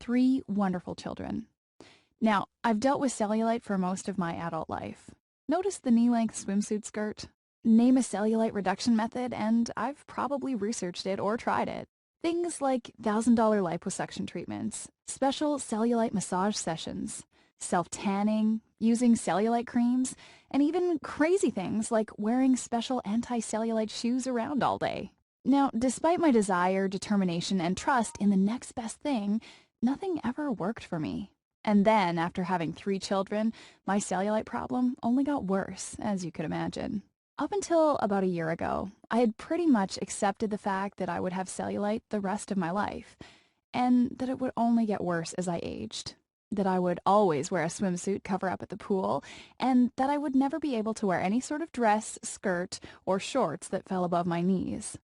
3 wonderful children. Now, I've dealt with cellulite for most of my adult life. Notice the knee-length swimsuit skirt? Name a cellulite reduction method, and I've probably researched it or tried it. Things like $1,000 liposuction treatments, special cellulite massage sessions, self-tanning, using cellulite creams, and even crazy things like wearing special anti-cellulite shoes around all day. Now, despite my desire, determination, and trust in the next best thing, nothing ever worked for me. And then, after having 3 children, my cellulite problem only got worse, as you could imagine. Up until about a year ago, I had pretty much accepted the fact that I would have cellulite the rest of my life, and that it would only get worse as I aged. That I would always wear a swimsuit cover-up at the pool, and that I would never be able to wear any sort of dress, skirt, or shorts that fell above my knees.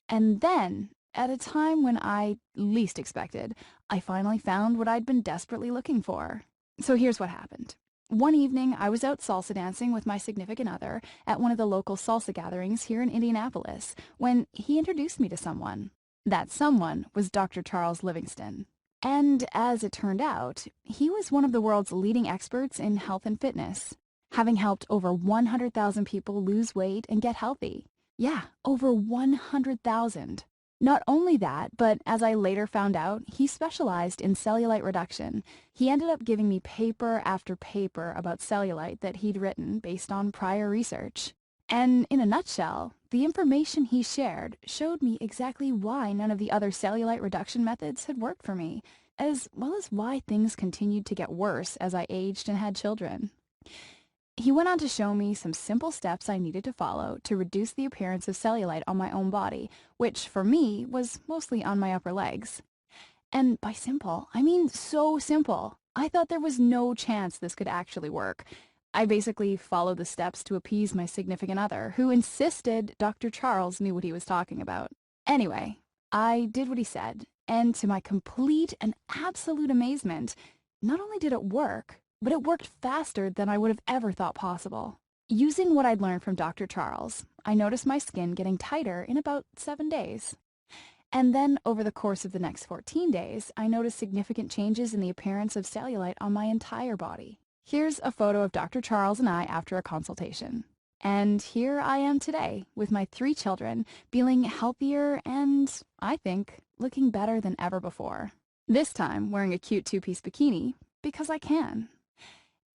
And then, at a time when I least expected, I finally found what I'd been desperately looking for. So here's what happened. One evening, I was out salsa dancing with my significant other at one of the local salsa gatherings here in Indianapolis when he introduced me to someone. That someone was Dr. Charles Livingston. And as it turned out, he was one of the world's leading experts in health and fitness, having helped over 100,000 people lose weight and get healthy. Yeah, over 100,000. Not only that, but as I later found out, he specialized in cellulite reduction. He ended up giving me paper after paper about cellulite that he'd written based on prior research. And in a nutshell, the information he shared showed me exactly why none of the other cellulite reduction methods had worked for me, as well as why things continued to get worse as I aged and had children. He went on to show me some simple steps I needed to follow to reduce the appearance of cellulite on my own body, which for me was mostly on my upper legs. And by simple, I mean so simple. I thought there was no chance this could actually work. I basically followed the steps to appease my significant other, who insisted Dr. Charles knew what he was talking about. Anyway, I did what he said, and to my complete and absolute amazement, not only did it work, but it worked faster than I would have ever thought possible. Using what I'd learned from Dr. Charles, I noticed my skin getting tighter in about 7 days. And then, over the course of the next 14 days, I noticed significant changes in the appearance of cellulite on my entire body. Here's a photo of Dr. Charles and I after a consultation. And here I am today, with my 3 children, feeling healthier and, I think, looking better than ever before. This time, wearing a cute 2-piece bikini, because I can.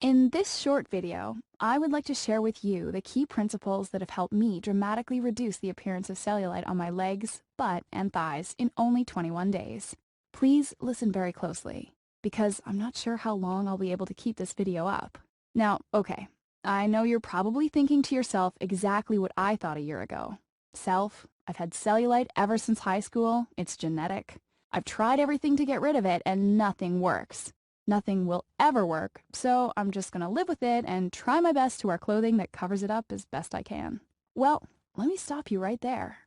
In this short video, I would like to share with you the key principles that have helped me dramatically reduce the appearance of cellulite on my legs, butt, and thighs in only 21 days. Please listen very closely, because I'm not sure how long I'll be able to keep this video up. Now, okay, I know you're probably thinking to yourself exactly what I thought a year ago. I've had cellulite ever since high school, it's genetic. I've tried everything to get rid of it and nothing works. Nothing will ever work, so I'm just gonna live with it and try my best to wear clothing that covers it up as best I can. Well, let me stop you right there.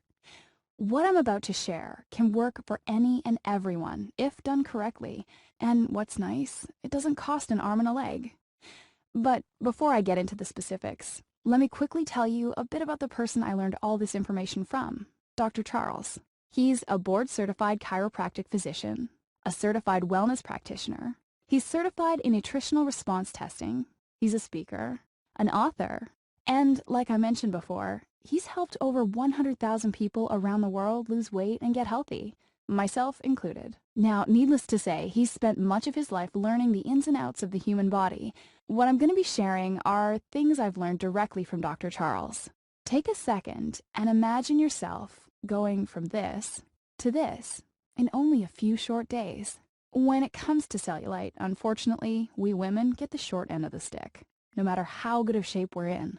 What I'm about to share can work for any and everyone if done correctly, and what's nice, it doesn't cost an arm and a leg. But before I get into the specifics, let me quickly tell you a bit about the person I learned all this information from, Dr. Charles. He's a board-certified chiropractic physician, a certified wellness practitioner. He's certified in nutritional response testing, he's a speaker, an author, and like I mentioned before, he's helped over 100,000 people around the world lose weight and get healthy, myself included. Now, needless to say, he's spent much of his life learning the ins and outs of the human body. What I'm going to be sharing are things I've learned directly from Dr. Charles. Take a second and imagine yourself going from this to this in only a few short days. When it comes to cellulite, unfortunately, we women get the short end of the stick, no matter how good of shape we're in.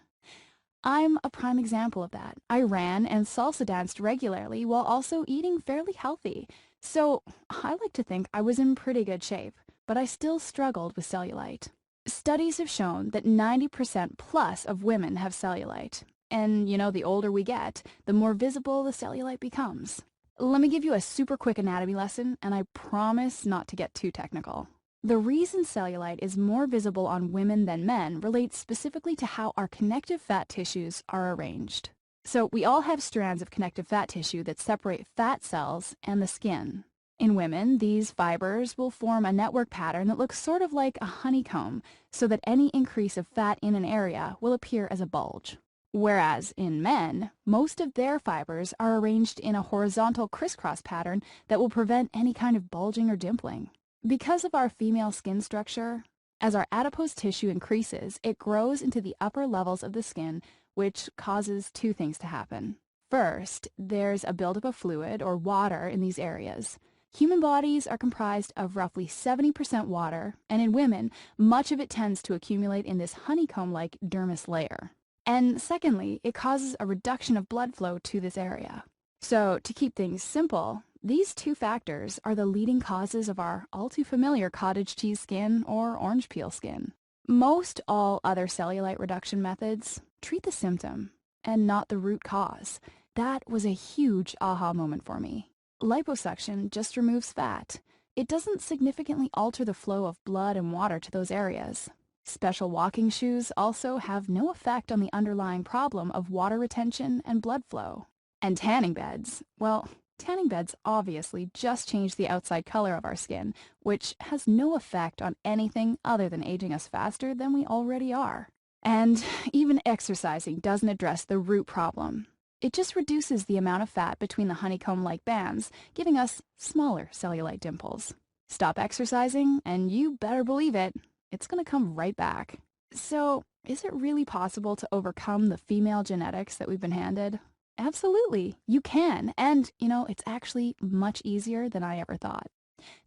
I'm a prime example of that. I ran and salsa danced regularly while also eating fairly healthy. So I like to think I was in pretty good shape, but I still struggled with cellulite. Studies have shown that 90% plus of women have cellulite. And, you know, the older we get, the more visible the cellulite becomes. Let me give you a super quick anatomy lesson, and I promise not to get too technical. The reason cellulite is more visible on women than men relates specifically to how our connective fat tissues are arranged. So we all have strands of connective fat tissue that separate fat cells and the skin. In women, these fibers will form a network pattern that looks sort of like a honeycomb, so that any increase of fat in an area will appear as a bulge. Whereas in men, most of their fibers are arranged in a horizontal crisscross pattern that will prevent any kind of bulging or dimpling. Because of our female skin structure, as our adipose tissue increases, it grows into the upper levels of the skin, which causes two things to happen. First, there's a buildup of fluid or water in these areas. Human bodies are comprised of roughly 70% water, and in women, much of it tends to accumulate in this honeycomb-like dermis layer. And secondly, it causes a reduction of blood flow to this area. So, to keep things simple, these two factors are the leading causes of our all too familiar cottage cheese skin or orange peel skin. Most all other cellulite reduction methods treat the symptom and not the root cause. That was a huge aha moment for me. Liposuction just removes fat. It doesn't significantly alter the flow of blood and water to those areas. Special walking shoes also have no effect on the underlying problem of water retention and blood flow. And tanning beds, well, tanning beds obviously just change the outside color of our skin, which has no effect on anything other than aging us faster than we already are. And even exercising doesn't address the root problem. It just reduces the amount of fat between the honeycomb-like bands, giving us smaller cellulite dimples. Stop exercising, and you better believe it, it's going to come right back. So, is it really possible to overcome the female genetics that we've been handed? Absolutely, you can, and, it's actually much easier than I ever thought.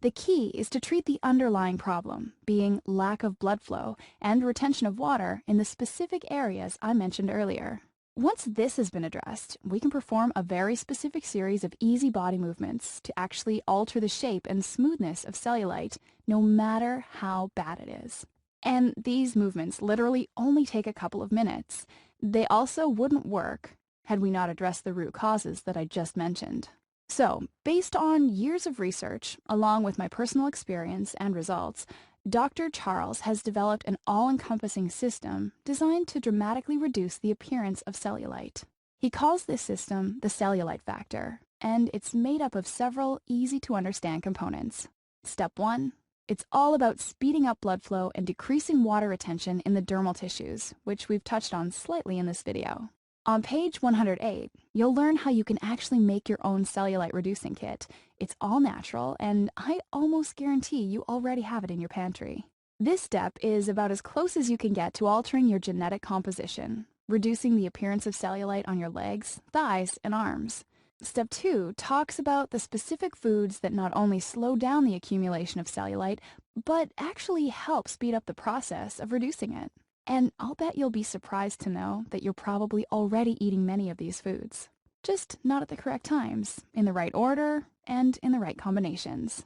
The key is to treat the underlying problem, being lack of blood flow and retention of water in the specific areas I mentioned earlier. Once this has been addressed, we can perform a very specific series of easy body movements to actually alter the shape and smoothness of cellulite, no matter how bad it is. And these movements literally only take a couple of minutes. They also wouldn't work had we not addressed the root causes that I just mentioned. So, based on years of research, along with my personal experience and results, Dr. Charles has developed an all-encompassing system designed to dramatically reduce the appearance of cellulite. He calls this system the cellulite factor, and it's made up of several easy-to-understand components. Step 1. It's all about speeding up blood flow and decreasing water retention in the dermal tissues, which we've touched on slightly in this video. On page 108, you'll learn how you can actually make your own cellulite reducing kit. It's all natural, and I almost guarantee you already have it in your pantry. This step is about as close as you can get to altering your genetic composition, reducing the appearance of cellulite on your legs, thighs, and arms. Step 2 talks about the specific foods that not only slow down the accumulation of cellulite, but actually help speed up the process of reducing it. And I'll bet you'll be surprised to know that you're probably already eating many of these foods. Just not at the correct times, in the right order, and in the right combinations.